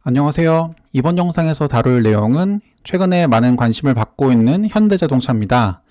안녕하세요. 이번 영상에서 다룰 내용은 최근에 많은 관심을 받고 있는 현대자동차입니다.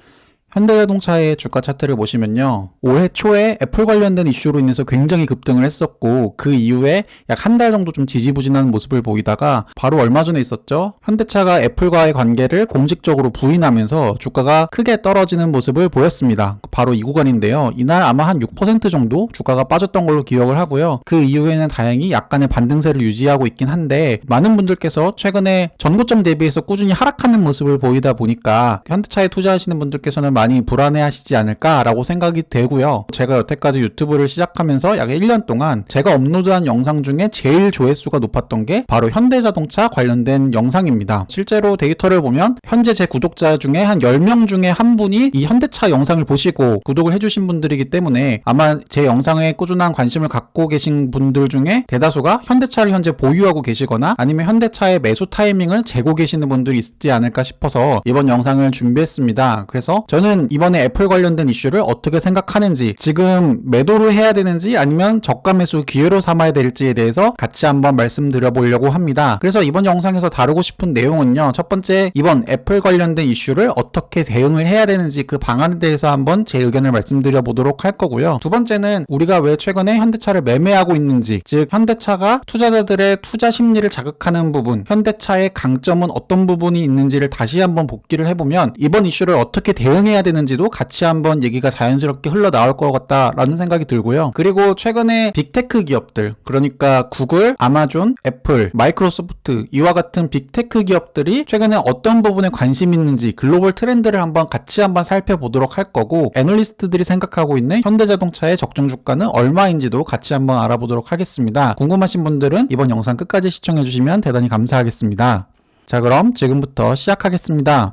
현대자동차의 주가 차트를 보시면요, 올해 초에 애플 관련된 이슈로 인해서 굉장히 급등을 했었고, 그 이후에 약 한 달 정도 좀 지지부진한 모습을 보이다가 바로 얼마 전에 있었죠. 현대차가 애플과의 관계를 공식적으로 부인하면서 주가가 크게 떨어지는 모습을 보였습니다. 바로 이 구간인데요, 이날 아마 한 6% 정도 주가가 빠졌던 걸로 기억을 하고요. 그 이후에는 다행히 약간의 반등세를 유지하고 있긴 한데, 많은 분들께서 최근에 전고점 대비해서 꾸준히 하락하는 모습을 보이다 보니까 현대차에 투자하시는 분들께서는 많이 불안해하시지 않을까라고 생각이 되고요. 제가 여태까지 유튜브를 시작하면서 약 1년 동안 제가 업로드한 영상 중에 제일 조회수가 높았던 게 바로 현대자동차 관련된 영상입니다. 실제로 데이터를 보면 현재 제 구독자 중에 한 10명 중에 한 분이 이 현대차 영상을 보시고 구독을 해주신 분들이기 때문에 아마 제 영상에 꾸준한 관심을 갖고 계신 분들 중에 대다수가 현대차를 현재 보유하고 계시거나 아니면 현대차의 매수 타이밍을 재고 계시는 분들이 있지 않을까 싶어서 이번 영상을 준비했습니다. 그래서 저는 이번에 애플 관련된 이슈를 어떻게 생각하는지, 지금 매도를 해야 되는지 아니면 저가 매수 기회로 삼아야 될지에 대해서 같이 한번 말씀드려 보려고 합니다. 그래서 이번 영상에서 다루고 싶은 내용은요, 첫 번째, 이번 애플 관련된 이슈를 어떻게 대응을 해야 되는지 그 방안에 대해서 한번 제 의견을 말씀드려 보도록 할 거고요. 두 번째는 우리가 왜 최근에 현대차를 매매하고 있는지, 즉 현대차가 투자자들의 투자 심리를 자극하는 부분, 현대차의 강점은 어떤 부분이 있는지를 다시 한번 복기를 해보면 이번 이슈를 어떻게 대응해야 되는지도 같이 한번 얘기가 자연스럽게 흘러나올 것 같다라는 생각이 들고요. 그리고 최근에 빅테크 기업들, 그러니까 구글, 아마존, 애플, 마이크로소프트 이와 같은 빅테크 기업들이 최근에 어떤 부분에 관심이 있는지 글로벌 트렌드를 같이 한번 살펴보도록 할 거고, 애널리스트들이 생각하고 있는 현대자동차의 적정 주가는 얼마인지도 같이 한번 알아보도록 하겠습니다. 궁금하신 분들은 이번 영상 끝까지 시청해주시면 대단히 감사하겠습니다. 자, 그럼 지금부터 시작하겠습니다.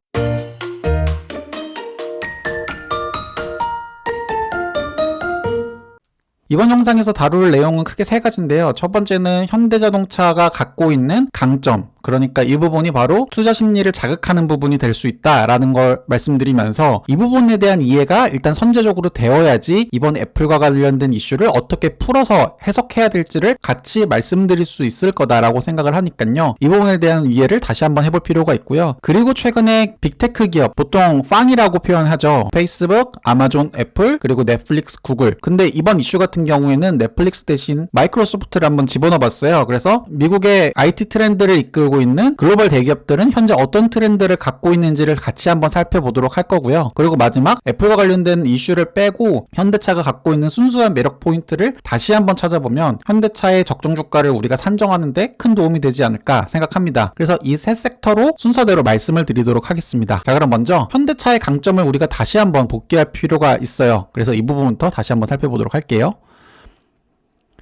이번 영상에서 다룰 내용은 크게 세 가지인데요. 첫 번째는 현대자동차가 갖고 있는 강점, 그러니까 이 부분이 바로 투자 심리를 자극하는 부분이 될 수 있다라는 걸 말씀드리면서, 이 부분에 대한 이해가 일단 선제적으로 되어야지 이번 애플과 관련된 이슈를 어떻게 풀어서 해석해야 될지를 같이 말씀드릴 수 있을 거다라고 생각을 하니까요, 이 부분에 대한 이해를 다시 한번 해볼 필요가 있고요. 그리고 최근에 빅테크 기업, 보통 빵이라고 표현하죠. 페이스북, 아마존, 애플, 그리고 넷플릭스, 구글. 근데 이번 이슈 같은 경우에는 넷플릭스 대신 마이크로소프트를 한번 집어넣어 봤어요. 그래서 미국의 IT 트렌드를 이끌고 있는 글로벌 대기업들은 현재 어떤 트렌드를 갖고 있는지를 같이 한번 살펴보도록 할 거고요. 그리고 마지막, 애플과 관련된 이슈를 빼고 현대차가 갖고 있는 순수한 매력 포인트를 다시 한번 찾아보면 현대차의 적정 주가를 우리가 산정하는데 큰 도움이 되지 않을까 생각합니다. 그래서 이 세 섹터로 순서대로 말씀을 드리도록 하겠습니다. 자, 그럼 먼저 현대차의 강점을 우리가 다시 한번 복귀할 필요가 있어요. 그래서 이 부분부터 다시 한번 살펴보도록 할게요.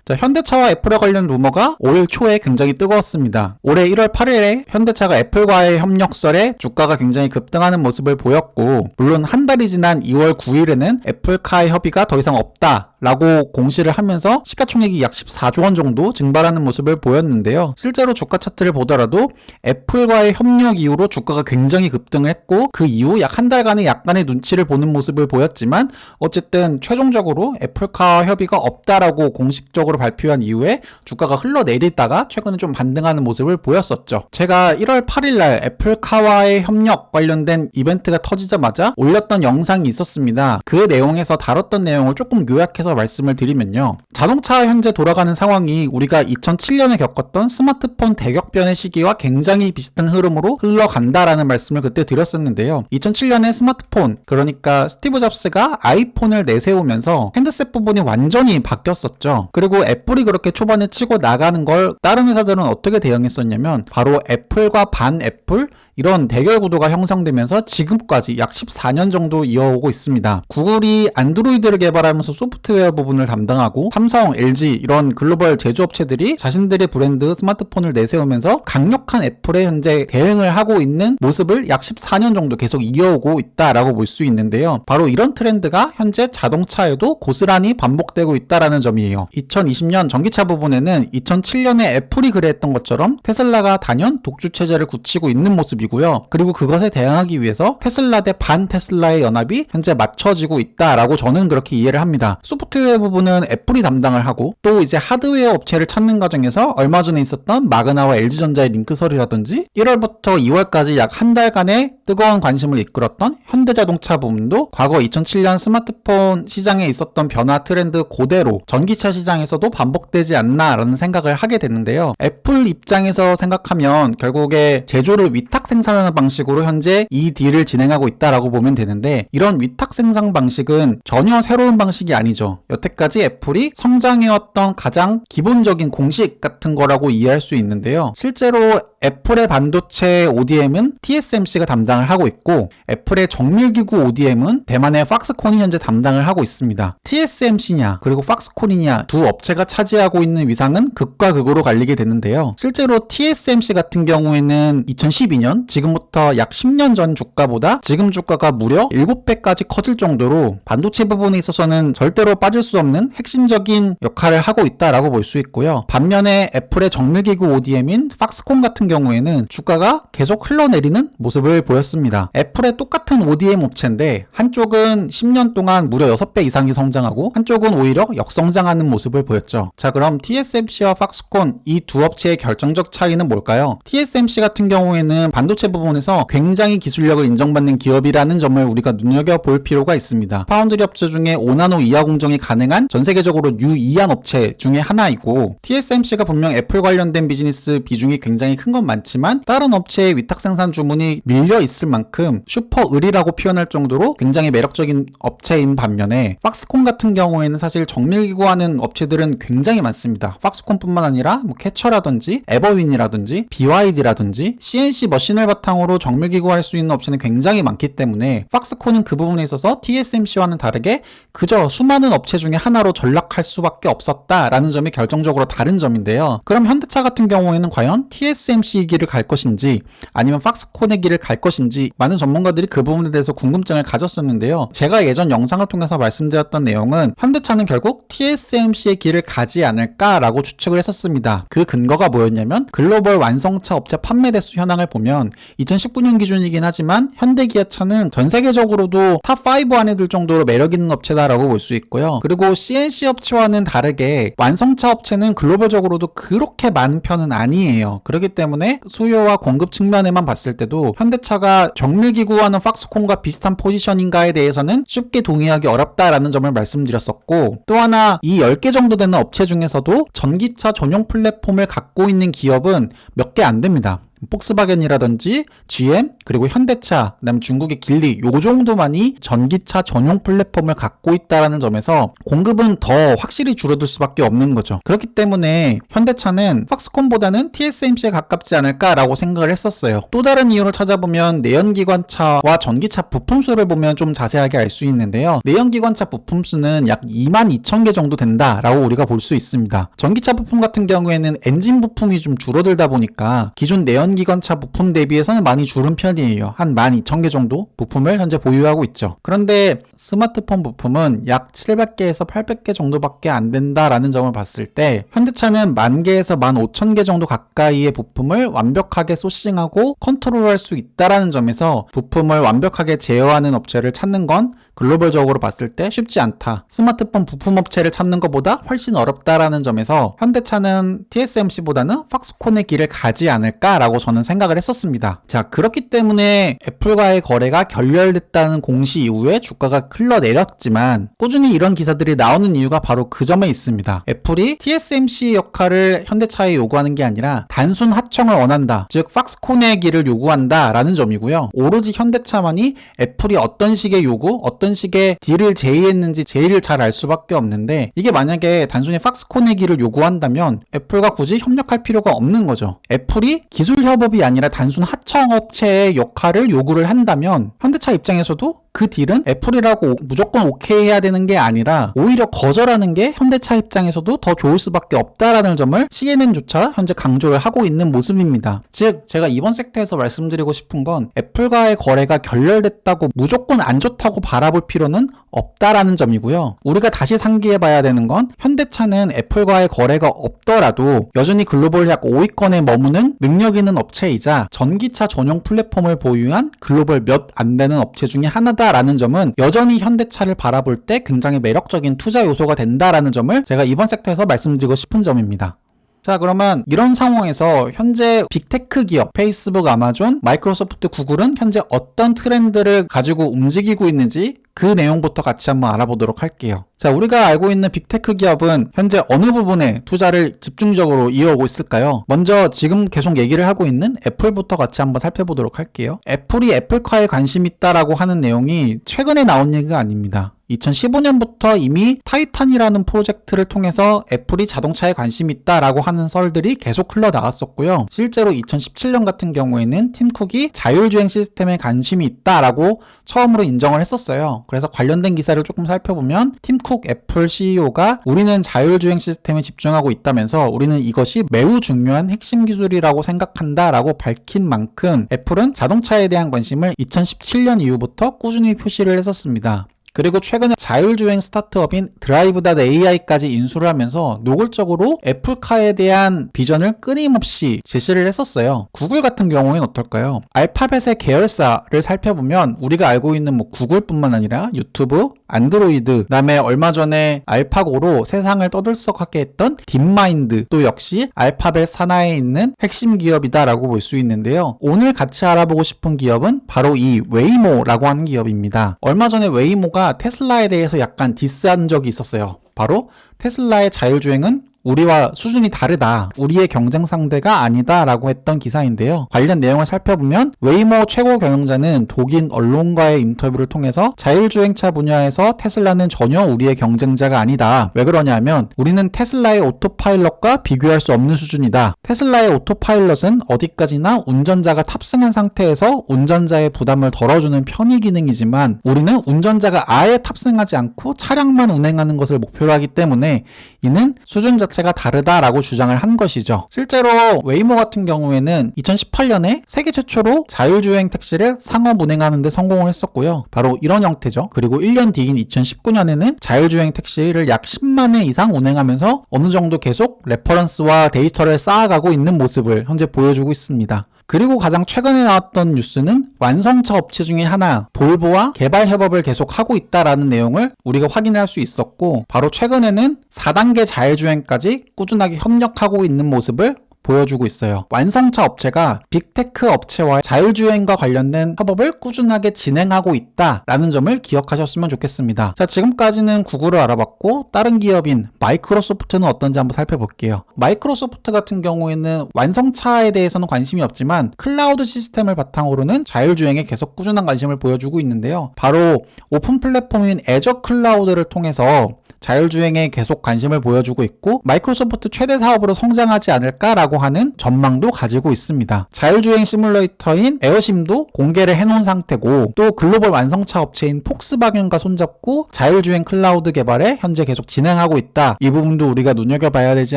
자, 현대차와 애플에 관련 루머가 올 초에 굉장히 뜨거웠습니다. 올해 1월 8일에 현대차가 애플과의 협력설에 주가가 굉장히 급등하는 모습을 보였고, 물론 한 달이 지난 2월 9일에는 애플카의 협의가 더 이상 없다라고 공시를 하면서 시가총액이 약 14조 원 정도 증발하는 모습을 보였는데요. 실제로 주가 차트를 보더라도 애플과의 협력 이후로 주가가 굉장히 급등을 했고, 그 이후 약 한 달간의 약간의 눈치를 보는 모습을 보였지만, 어쨌든 최종적으로 애플카 협의가 없다라고 공식적으로 발표한 이후에 주가가 흘러내리다가 최근에 좀 반등하는 모습을 보였었죠. 제가 1월 8일날 애플카와의 협력 관련된 이벤트가 터지자마자 올렸던 영상이 있었습니다. 그 내용에서 다뤘던 내용을 조금 요약해서 말씀을 드리면요, 자동차 현재 돌아가는 상황이 우리가 2007년에 겪었던 스마트폰 대격변의 시기와 굉장히 비슷한 흐름으로 흘러간다라는 말씀을 그때 드렸었는데요. 2007년에 스마트폰, 그러니까 스티브 잡스가 아이폰을 내세우면서 핸드셋 부분이 완전히 바뀌었었죠. 그리고 애플이 그렇게 초반에 치고 나가는 걸 다른 회사들은 어떻게 대응했었냐면, 바로 애플과 반 애플, 이런 대결 구도가 형성되면서 지금까지 약 14년 정도 이어오고 있습니다. 구글이 안드로이드를 개발하면서 소프트웨어 부분을 담당하고, 삼성, LG 이런 글로벌 제조업체들이 자신들의 브랜드 스마트폰을 내세우면서 강력한 애플에 현재 대응을 하고 있는 모습을 약 14년 정도 계속 이어오고 있다라고 볼 수 있는데요. 바로 이런 트렌드가 현재 자동차에도 고스란히 반복되고 있다라는 점이에요. 2020년 전기차 부분에는 2007년에 애플이 그랬던 것처럼 테슬라가 단연 독주 체제를 굳히고 있는 모습이고요. 그리고 그것에 대응하기 위해서 테슬라 대 반 테슬라의 연합이 현재 맞춰지고 있다라고 저는 그렇게 이해를 합니다. 소프트웨어 부분은 애플이 담당을 하고 또 이제 하드웨어 업체를 찾는 과정에서 얼마 전에 있었던 마그나와 LG전자의 링크설이라든지 1월부터 2월까지 약 한 달간의 뜨거운 관심을 이끌었던 현대자동차 부분도 과거 2007년 스마트폰 시장에 있었던 변화 트렌드 그대로 전기차 시장에서도 반복되지 않나라는 생각을 하게 되는데요. 애플 입장에서 생각하면 결국에 제조를 위탁 생산하는 방식으로 현재 이 딜을 진행하고 있다라고 보면 되는데, 이런 위탁 생산 방식은 전혀 새로운 방식이 아니죠. 여태까지 애플이 성장해왔던 가장 기본적인 공식 같은 거라고 이해할 수 있는데요. 실제로 애플의 반도체 ODM은 TSMC가 담당을 하고 있고, 애플의 정밀기구 ODM은 대만의 팍스콘이 현재 담당을 하고 있습니다. TSMC냐 그리고 팍스콘이냐 두 업체가 차지하고 있는 위상은 극과 극으로 갈리게 되는데요. 실제로 TSMC 같은 경우에는 2012년, 지금부터 약 10년 전 주가보다 지금 주가가 무려 7배까지 커질 정도로 반도체 부분에 있어서는 절대로 빠질 수 없는 핵심적인 역할을 하고 있다라고 볼 수 있고요. 반면에 애플의 정밀기구 ODM인 팍스콘 같은 경우에는 주가가 계속 흘러내리는 모습을 보였습니다. 애플의 똑같은 ODM 업체인데 한쪽은 10년 동안 무려 6배 이상이 성장하고 한쪽은 오히려 역성장하는 모습을 보였죠. 자, 그럼 TSMC와 팍스콘 이 두 업체의 결정적 차이는 뭘까요? TSMC 같은 경우에는 반도체 부분에서 굉장히 기술력을 인정받는 기업이라는 점을 우리가 눈여겨볼 필요가 있습니다. 파운드리 업체 중에 5나노 이하 공정이 가능한 전 세계적으로 유이한 업체 중에 하나이고, TSMC가 분명 애플 관련된 비즈니스 비중이 굉장히 큰 건 많지만 다른 업체의 위탁 생산 주문이 밀려 있을 만큼 슈퍼 을이라고 표현할 정도로 굉장히 매력적인 업체인 반면에 팍스콘 같은 경우에는 사실 정밀기구 하는 업체들은 굉장히 많습니다. 팍스콘뿐만 아니라 캐처라든지 에버윈이라든지 BYD라든지 CNC 머신을 바탕으로 정밀기구 할 수 있는 업체는 굉장히 많기 때문에 팍스콘은 그 부분에 있어서 TSMC와는 다르게 그저 수많은 업체 중에 하나로 전락할 수밖에 없었다라는 점이 결정적으로 다른 점인데요. 그럼 현대차 같은 경우에는 과연 TSMC의 길을 갈 것인지 아니면 팍스콘의 길을 갈 것인지 많은 전문가들이 그 부분에 대해서 궁금증을 가졌었는데요. 제가 예전 영상을 통해서 말씀드렸던 내용은 현대차는 결국 TSMC의 길을 가지 않을까라고 추측을 했었습니다. 그 근거가 뭐였냐면 글로벌 완성차 업체 판매 대수 현황을 보면 2019년 기준이긴 하지만 현대기아차는 전 세계적으로도 탑5 안에 들 정도로 매력 있는 업체다라고 볼 수 있고요. 그리고 CNC 업체와는 다르게 완성차 업체는 글로벌적으로도 그렇게 많은 편은 아니에요. 그렇기 때문에 수요와 공급 측면에만 봤을 때도 현대차가 정밀기구와는 팍스콘과 비슷한 포지션인가에 대해서는 쉽게 동의하기 어렵다라는 점을 말씀드렸었고, 또 하나 이 10개 정도 되는 업체 중에서도 전기차 전용 플랫폼을 갖고 있는 기업은 몇 개 안 됩니다. 폭스바겐이라든지 GM 그리고 현대차, 그다음 중국의 길리 요 정도만이 전기차 전용 플랫폼을 갖고 있다라는 점에서 공급은 더 확실히 줄어들 수밖에 없는 거죠. 그렇기 때문에 현대차는 팍스콘보다는 TSMC에 가깝지 않을까라고 생각을 했었어요. 또 다른 이유를 찾아보면 내연기관차와 전기차 부품수를 보면 좀 자세하게 알 수 있는데요. 내연기관차 부품수는 약 22,000개 정도 된다라고 우리가 볼 수 있습니다. 전기차 부품 같은 경우에는 엔진 부품이 좀 줄어들다 보니까 기존 내연기관차 부품 대비해서는 많이 줄은 편이에요. 한 12,000개 정도 부품을 현재 보유하고 있죠. 그런데 스마트폰 부품은 약 700개에서 800개 정도밖에 안 된다라는 점을 봤을 때 현대차는 10,000개에서 15,000개 정도 가까이의 부품을 완벽하게 소싱하고 컨트롤할 수 있다라는 점에서 부품을 완벽하게 제어하는 업체를 찾는 건 글로벌적으로 봤을 때 쉽지 않다. 스마트폰 부품 업체를 찾는 것보다 훨씬 어렵다라는 점에서 현대차는 TSMC보다는 팍스콘의 길을 가지 않을까라고 저는 생각을 했었습니다. 자, 그렇기 때문에 애플과의 거래가 결렬됐다는 공시 이후에 주가가 흘러내렸지만 꾸준히 이런 기사들이 나오는 이유가 바로 그 점에 있습니다. 애플이 TSMC 역할을 현대차에 요구하는 게 아니라 단순 하청을 원한다. 즉 팍스콘의 길을 요구한다 라는 점이고요. 오로지 현대차만이 애플이 어떤 식의 요구, 어떤 식의 딜을 제의했는지 제의를 잘 알 수밖에 없는데, 이게 만약에 단순히 팍스콘의 길을 요구한다면 애플과 굳이 협력할 필요가 없는 거죠. 애플이 기술 협업이 아니라 단순 하청업체의 역할을 요구를 한다면 현대차 입장에서도 그 딜은 애플이라고 무조건 오케이 해야 되는 게 아니라 오히려 거절하는 게 현대차 입장에서도 더 좋을 수밖에 없다라는 점을 CNN조차 현재 강조를 하고 있는 모습입니다. 즉 제가 이번 섹터에서 말씀드리고 싶은 건 애플과의 거래가 결렬됐다고 무조건 안 좋다고 바라볼 필요는 없다라는 점이고요. 우리가 다시 상기해봐야 되는 건 현대차는 애플과의 거래가 없더라도 여전히 글로벌 약 5위권에 머무는 능력 있는 업체이자 전기차 전용 플랫폼을 보유한 글로벌 몇 안 되는 업체 중에 하나다 크다라는 점은 여전히 현대차를 바라볼 때 굉장히 매력적인 투자 요소가 된다라는 점을 제가 이번 섹터에서 말씀드리고 싶은 점입니다. 자, 그러면 이런 상황에서 현재 빅테크 기업, 페이스북, 아마존, 마이크로소프트, 구글은 현재 어떤 트렌드를 가지고 움직이고 있는지 그 내용부터 같이 한번 알아보도록 할게요. 자, 우리가 알고 있는 빅테크 기업은 현재 어느 부분에 투자를 집중적으로 이어오고 있을까요? 먼저 지금 계속 얘기를 하고 있는 애플부터 같이 한번 살펴보도록 할게요. 애플이 애플카에 관심 있다라고 하는 내용이 최근에 나온 얘기가 아닙니다. 2015년부터 이미 타이탄이라는 프로젝트를 통해서 애플이 자동차에 관심이 있다라고 하는 썰들이 계속 흘러나왔었고요. 실제로 2017년 같은 경우에는 팀 쿡이 자율주행 시스템에 관심이 있다라고 처음으로 인정을 했었어요. 그래서 관련된 기사를 조금 살펴보면 팀 쿡 애플 CEO가 우리는 자율주행 시스템에 집중하고 있다면서 우리는 이것이 매우 중요한 핵심 기술이라고 생각한다라고 밝힌 만큼 애플은 자동차에 대한 관심을 2017년 이후부터 꾸준히 표시를 했었습니다. 그리고 최근에 자율주행 스타트업인 드라이브.ai까지 인수를 하면서 노골적으로 애플카에 대한 비전을 끊임없이 제시를 했었어요. 구글 같은 경우에는 어떨까요? 알파벳의 계열사를 살펴보면 우리가 알고 있는 구글뿐만 아니라 유튜브, 안드로이드, 그다음에 얼마 전에 알파고로 세상을 떠들썩하게 했던 딥마인드, 또 역시 알파벳 산하에 있는 핵심 기업이다라고 볼 수 있는데요. 오늘 같이 알아보고 싶은 기업은 바로 이 웨이모라고 하는 기업입니다. 얼마 전에 웨이모가 테슬라에 대해서 약간 디스한 적이 있었어요. 바로 테슬라의 자율주행은 우리와 수준이 다르다. 우리의 경쟁 상대가 아니다. 라고 했던 기사인데요. 관련 내용을 살펴보면 웨이모 최고 경영자는 독일 언론과의 인터뷰를 통해서 자율주행차 분야에서 테슬라는 전혀 우리의 경쟁자가 아니다. 왜 그러냐면 우리는 테슬라의 오토파일럿과 비교할 수 없는 수준이다. 테슬라의 오토파일럿은 어디까지나 운전자가 탑승한 상태에서 운전자의 부담을 덜어주는 편의 기능이지만 우리는 운전자가 아예 탑승하지 않고 차량만 운행하는 것을 목표로 하기 때문에 이는 수준 자체가 다르다라고 주장을 한 것이죠. 실제로 웨이모 같은 경우에는 2018년에 세계 최초로 자율주행 택시를 상업 운행하는 데 성공을 했었고요. 바로 이런 형태죠. 그리고 1년 뒤인 2019년에는 자율주행 택시를 약 10만 회 이상 운행하면서 어느 정도 계속 레퍼런스와 데이터를 쌓아가고 있는 모습을 현재 보여주고 있습니다. 그리고 가장 최근에 나왔던 뉴스는 완성차 업체 중에 하나 볼보와 개발 협업을 계속 하고 있다라는 내용을 우리가 확인할 수 있었고 바로 최근에는 4단계 자율주행까지 꾸준하게 협력하고 있는 모습을 보여주고 있어요. 완성차 업체가 빅테크 업체와의 자율주행과 관련된 협업을 꾸준하게 진행하고 있다라는 점을 기억하셨으면 좋겠습니다. 자, 지금까지는 구글을 알아봤고 다른 기업인 마이크로소프트는 어떤지 한번 살펴볼게요. 마이크로소프트 같은 경우에는 완성차에 대해서는 관심이 없지만 클라우드 시스템을 바탕으로는 자율주행에 계속 꾸준한 관심을 보여주고 있는데요. 바로 오픈 플랫폼인 애저 클라우드를 통해서 자율주행에 계속 관심을 보여주고 있고 마이크로소프트 최대 사업으로 성장하지 않을까라고 하는 전망도 가지고 있습니다. 자율주행 시뮬레이터인 에어심도 공개를 해놓은 상태고 또 글로벌 완성차 업체인 폭스바겐과 손잡고 자율주행 클라우드 개발에 현재 계속 진행하고 있다. 이 부분도 우리가 눈여겨봐야 되지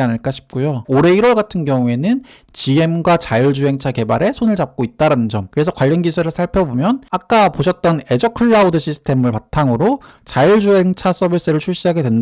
않을까 싶고요. 올해 1월 같은 경우에는 GM과 자율주행차 개발에 손을 잡고 있다는 점. 그래서 관련 기술을 살펴보면 아까 보셨던 애저 클라우드 시스템을 바탕으로 자율주행차 서비스를 출시하게 된다.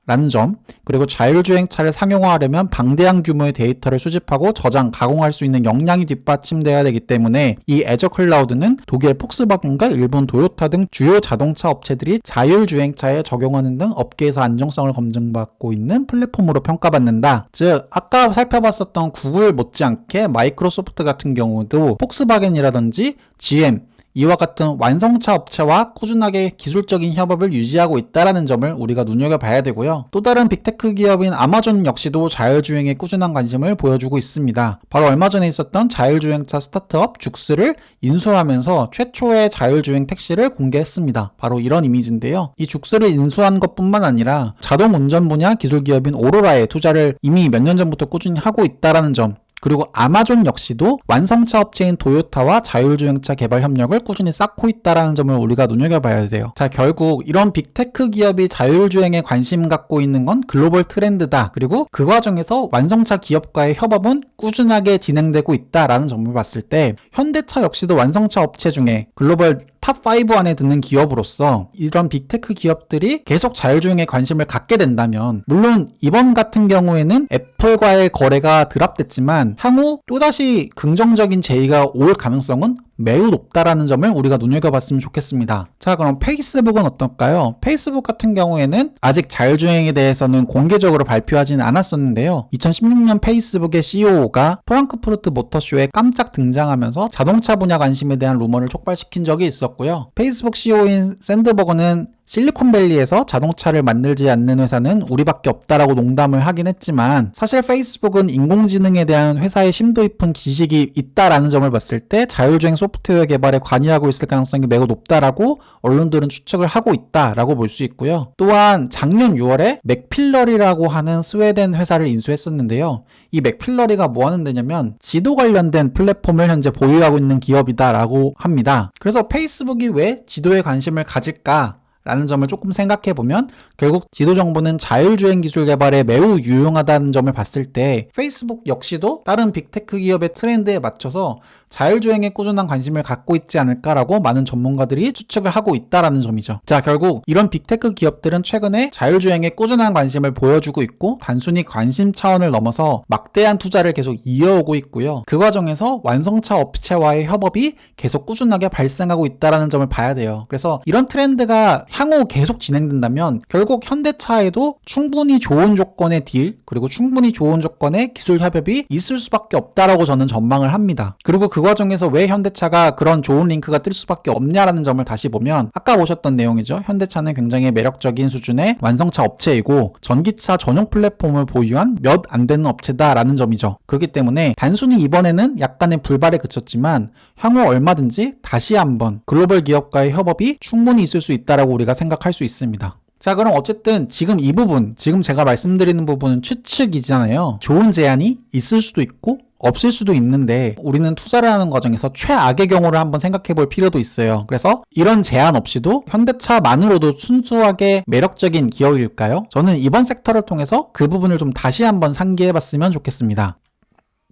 라는 점, 그리고 자율주행차를 상용화하려면 방대한 규모의 데이터를 수집하고 저장, 가공할 수 있는 역량이 뒷받침돼야 되기 때문에 이 애저 클라우드는 독일 폭스바겐과 일본 도요타 등 주요 자동차 업체들이 자율주행차에 적용하는 등 업계에서 안정성을 검증받고 있는 플랫폼으로 평가받는다. 즉 아까 살펴봤었던 구글 못지않게 마이크로소프트 같은 경우도 폭스바겐이라든지 GM 이와 같은 완성차 업체와 꾸준하게 기술적인 협업을 유지하고 있다는 점을 우리가 눈여겨봐야 되고요. 또 다른 빅테크 기업인 아마존 역시도 자율주행에 꾸준한 관심을 보여주고 있습니다. 바로 얼마 전에 있었던 자율주행차 스타트업 죽스를 인수하면서 최초의 자율주행 택시를 공개했습니다. 바로 이런 이미지인데요. 이 죽스를 인수한 것뿐만 아니라 자동운전 분야 기술 기업인 오로라에 투자를 이미 몇 년 전부터 꾸준히 하고 있다는 점, 그리고 아마존 역시도 완성차 업체인 도요타와 자율주행차 개발 협력을 꾸준히 쌓고 있다는 점을 우리가 눈여겨봐야 돼요. 자, 결국 이런 빅테크 기업이 자율주행에 관심 갖고 있는 건 글로벌 트렌드다. 그리고 그 과정에서 완성차 기업과의 협업은 꾸준하게 진행되고 있다라는 점을 봤을 때 현대차 역시도 완성차 업체 중에 글로벌 탑5 안에 드는 기업으로서 이런 빅테크 기업들이 계속 자율주행에 관심을 갖게 된다면 물론 이번 같은 경우에는 애플과의 거래가 드랍됐지만 향후 또다시 긍정적인 제의가 올 가능성은 매우 높다라는 점을 우리가 눈여겨봤으면 좋겠습니다. 자, 그럼 페이스북은 어떨까요? 페이스북 같은 경우에는 아직 자율주행에 대해서는 공개적으로 발표하지는 않았었는데요. 2016년 페이스북의 CEO가 프랑크푸르트 모터쇼에 깜짝 등장하면서 자동차 분야 관심에 대한 루머를 촉발시킨 적이 있었고요. 페이스북 CEO인 샌드버거는 실리콘밸리에서 자동차를 만들지 않는 회사는 우리밖에 없다라고 농담을 하긴 했지만 사실 페이스북은 인공지능에 대한 회사의 심도 깊은 지식이 있다라는 점을 봤을 때 자율주행 소프트웨어 개발에 관여하고 있을 가능성이 매우 높다라고 언론들은 추측을 하고 있다라고 볼 수 있고요. 또한 작년 6월에 맥필러리라고 하는 스웨덴 회사를 인수했었는데요. 이 맥필러리가 뭐 하는 데냐면 지도 관련된 플랫폼을 현재 보유하고 있는 기업이다라고 합니다. 그래서 페이스북이 왜 지도에 관심을 가질까? 라는 점을 조금 생각해보면 결국 지도 정보는 자율주행 기술 개발에 매우 유용하다는 점을 봤을 때 페이스북 역시도 다른 빅테크 기업의 트렌드에 맞춰서 자율주행에 꾸준한 관심을 갖고 있지 않을까라고 많은 전문가들이 추측을 하고 있다라는 점이죠. 자, 결국 이런 빅테크 기업들은 최근에 자율주행에 꾸준한 관심을 보여주고 있고 단순히 관심 차원을 넘어서 막대한 투자를 계속 이어오고 있고요. 그 과정에서 완성차 업체와의 협업이 계속 꾸준하게 발생하고 있다라는 점을 봐야 돼요. 그래서 이런 트렌드가 향후 계속 진행된다면 결국 현대차에도 충분히 좋은 조건의 딜 그리고 충분히 좋은 조건의 기술 협업이 있을 수밖에 없다라고 저는 전망을 합니다. 그리고 그 과정에서 왜 현대차가 그런 좋은 링크가 뜰 수밖에 없냐라는 점을 다시 보면 아까 보셨던 내용이죠. 현대차는 굉장히 매력적인 수준의 완성차 업체이고 전기차 전용 플랫폼을 보유한 몇 안 되는 업체다라는 점이죠. 그렇기 때문에 단순히 이번에는 약간의 불발에 그쳤지만 향후 얼마든지 다시 한번 글로벌 기업과의 협업이 충분히 있을 수 있다라고 우리가 생각할 수 있습니다. 자, 그럼 어쨌든 지금 이 부분, 지금 제가 말씀드리는 부분은 추측이잖아요. 좋은 제안이 있을 수도 있고 없을 수도 있는데 우리는 투자를 하는 과정에서 최악의 경우를 한번 생각해 볼 필요도 있어요. 그래서 이런 제안 없이도 현대차만으로도 순수하게 매력적인 기업일까요? 저는 이번 섹터를 통해서 그 부분을 좀 다시 한번 상기해 봤으면 좋겠습니다.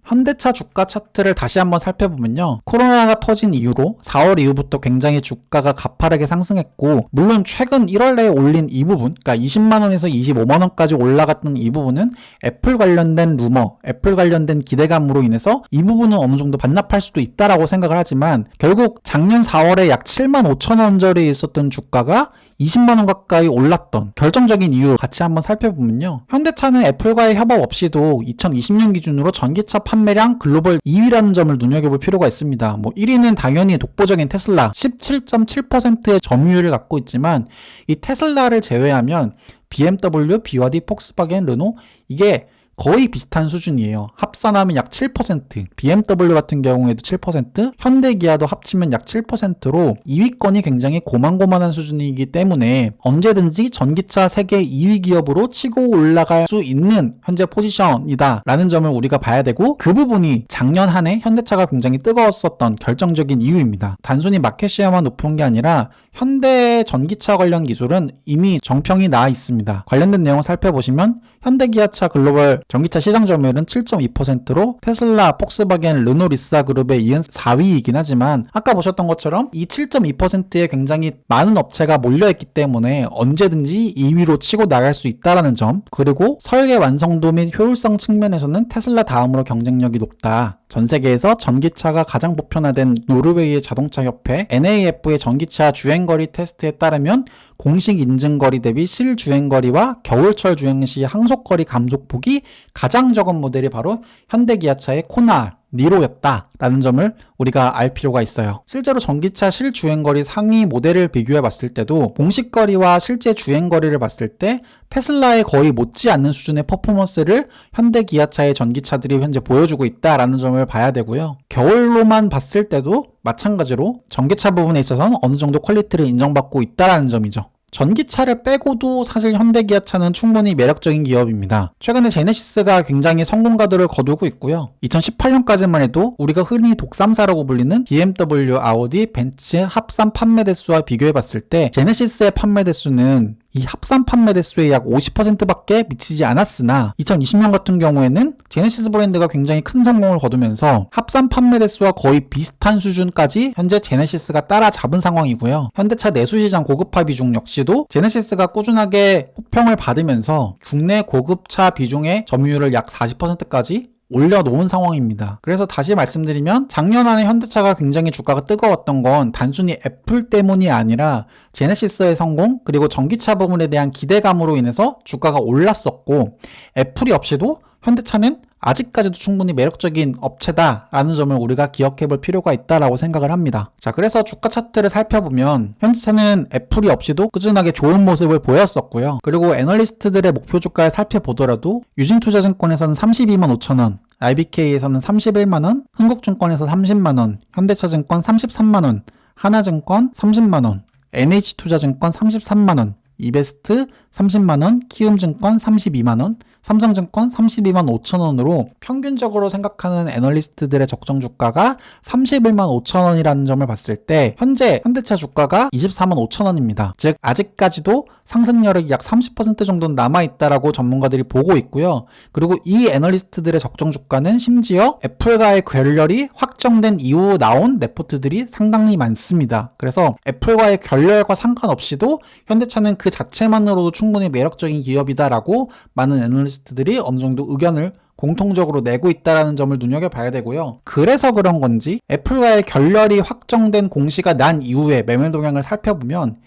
현대차 주가 차트를 다시 한번 살펴보면요. 코로나가 터진 이후로 4월 이후부터 굉장히 주가가 가파르게 상승했고 물론 최근 1월 내에 올린 이 부분, 그러니까 20만원에서 25만원까지 올라갔던 이 부분은 애플 관련된 루머, 애플 관련된 기대감으로 인해서 이 부분은 어느 정도 반납할 수도 있다라고 생각을 하지만 결국 작년 4월에 약 7만 5천원 전에 있었던 주가가 20만원 가까이 올랐던 결정적인 이유 같이 한번 살펴보면요. 현대차는 애플과의 협업 없이도 2020년 기준으로 전기차 판매량 글로벌 2위라는 점을 눈여겨볼 필요가 있습니다. 1위는 당연히 독보적인 테슬라 17.7%의 점유율을 갖고 있지만 이 테슬라를 제외하면 BMW, BYD, 폭스바겐, 르노 이게 거의 비슷한 수준이에요. 합산하면 약 7%, BMW 같은 경우에도 7%, 현대기아도 합치면 약 7%로 2위권이 굉장히 고만고만한 수준이기 때문에 언제든지 전기차 세계 2위 기업으로 치고 올라갈 수 있는 현재 포지션이다 라는 점을 우리가 봐야 되고 그 부분이 작년 한 해 현대차가 굉장히 뜨거웠었던 결정적인 이유입니다. 단순히 마켓시어만 높은 게 아니라 현대 전기차 관련 기술은 이미 정평이 나 있습니다. 관련된 내용을 살펴보시면 현대기아차 글로벌 전기차 시장 점유율은 7.2%로 테슬라, 폭스바겐, 르노, 리사 그룹에 이은 4위이긴 하지만 아까 보셨던 것처럼 이 7.2%에 굉장히 많은 업체가 몰려있기 때문에 언제든지 2위로 치고 나갈 수 있다는 점 그리고 설계 완성도 및 효율성 측면에서는 테슬라 다음으로 경쟁력이 높다. 전 세계에서 전기차가 가장 보편화된 노르웨이의 자동차 협회 NAF의 전기차 주행거리 테스트에 따르면 공식 인증거리 대비 실주행거리와 겨울철 주행 시 항속거리 감속폭이 가장 적은 모델이 바로 현대기아차의 코나 니로였다라는 점을 우리가 알 필요가 있어요. 실제로 전기차 실주행거리 상위 모델을 비교해 봤을 때도 공식 거리와 실제 주행거리를 봤을 때 테슬라에 거의 못지않는 수준의 퍼포먼스를 현대기아차의 전기차들이 현재 보여주고 있다라는 점을 봐야 되고요. 겨울로만 봤을 때도 마찬가지로 전기차 부분에 있어서는 어느 정도 퀄리티를 인정받고 있다라는 점이죠. 전기차를 빼고도 사실 현대기아차는 충분히 매력적인 기업입니다. 최근에 제네시스가 굉장히 성공가들을 거두고 있고요. 2018년까지만 해도 우리가 흔히 독삼사라고 불리는 BMW, 아우디, 벤츠 합산 판매 대수와 비교해봤을 때 제네시스의 판매 대수는 이 합산 판매 대수의 약 50%밖에 미치지 않았으나 2020년 같은 경우에는 제네시스 브랜드가 굉장히 큰 성공을 거두면서 합산 판매 대수와 거의 비슷한 수준까지 현재 제네시스가 따라잡은 상황이고요. 현대차 내수시장 고급화 비중 역시도 제네시스가 꾸준하게 호평을 받으면서 국내 고급차 비중의 점유율을 약 40%까지 올려놓은 상황입니다. 그래서 다시 말씀드리면 작년 안에 현대차가 굉장히 주가가 뜨거웠던 건 단순히 애플 때문이 아니라 제네시스의 성공 그리고 전기차 부분에 대한 기대감으로 인해서 주가가 올랐었고, 애플이 없이도 현대차는 아직까지도 충분히 매력적인 업체다라는 점을 우리가 기억해 볼 필요가 있다라고 생각을 합니다. 자, 그래서 주가 차트를 살펴보면 현대차는 애플이 없이도 꾸준하게 좋은 모습을 보였었고요. 그리고 애널리스트들의 목표 주가를 살펴보더라도 유진투자증권에서는 32만 5천원, IBK에서는 31만원, 흥국증권에서 30만원, 현대차증권 33만원, 하나증권 30만원, NH투자증권 33만원, 이베스트 30만원, 키움증권 32만원, 삼성증권 32만 5천원으로 평균적으로 생각하는 애널리스트들의 적정 주가가 31만 5천원이라는 점을 봤을 때 현재 현대차 주가가 24만 5천원입니다. 즉 아직까지도 상승 여력이 약 30% 정도는 남아있다라고 전문가들이 보고 있고요. 그리고 이 애널리스트들의 적정 주가는 심지어 애플과의 결렬이 확정된 이후 나온 레포트들이 상당히 많습니다. 그래서 애플과의 결렬과 상관없이도 현대차는 그 자체만으로도 충분히 매력적인 기업이다라고 많은 애널리스트들이 어느 정도 의견을 공통적으로 내고 있다는 점을 눈여겨봐야 되고요. 그래서 그런 건지 애플과의 결렬이 확정된 공시가 난 이후에 매매 동향을 살펴보면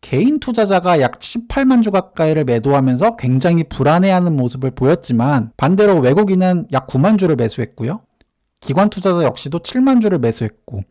개인 투자자가 약 18만 주 가까이를 매도하면서 굉장히 불안해하는 모습을 보였지만, 반대로 외국인은 약 9만 주를 매수했고요. 기관 투자자 역시도 7만 주를 매수했고,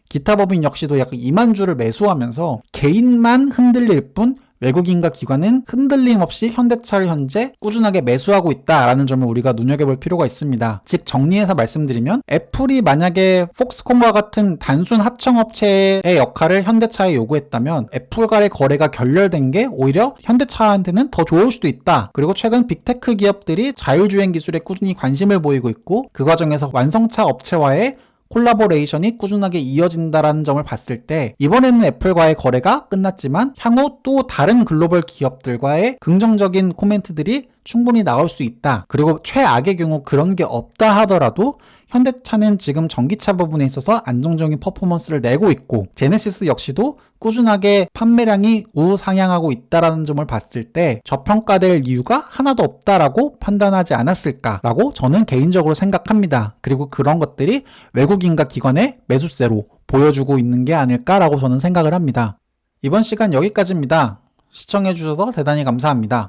기타 법인 역시도 약 2만 주를 매수하면서 개인만 흔들릴 뿐 외국인과 기관은 흔들림 없이 현대차를 현재 꾸준하게 매수하고 있다라는 점을 우리가 눈여겨볼 필요가 있습니다. 즉 정리해서 말씀드리면 애플이 만약에 폭스콘과 같은 단순 하청업체의 역할을 현대차에 요구했다면 애플과의 거래가 결렬된 게 오히려 현대차한테는 더 좋을 수도 있다. 그리고 최근 빅테크 기업들이 자율주행 기술에 꾸준히 관심을 보이고 있고, 그 과정에서 완성차 업체와의 콜라보레이션이 꾸준하게 이어진다라는 점을 봤을 때 이번에는 애플과의 거래가 끝났지만 향후 또 다른 글로벌 기업들과의 긍정적인 코멘트들이 충분히 나올 수 있다. 그리고 최악의 경우 그런 게 없다 하더라도 현대차는 지금 전기차 부분에 있어서 안정적인 퍼포먼스를 내고 있고, 제네시스 역시도 꾸준하게 판매량이 우상향하고 있다는 점을 봤을 때 저평가될 이유가 하나도 없다라고 판단하지 않았을까라고 저는 개인적으로 생각합니다. 그리고 그런 것들이 외국인과 기관의 매수세로 보여주고 있는 게 아닐까라고 저는 생각을 합니다. 이번 시간 여기까지입니다. 시청해주셔서 대단히 감사합니다.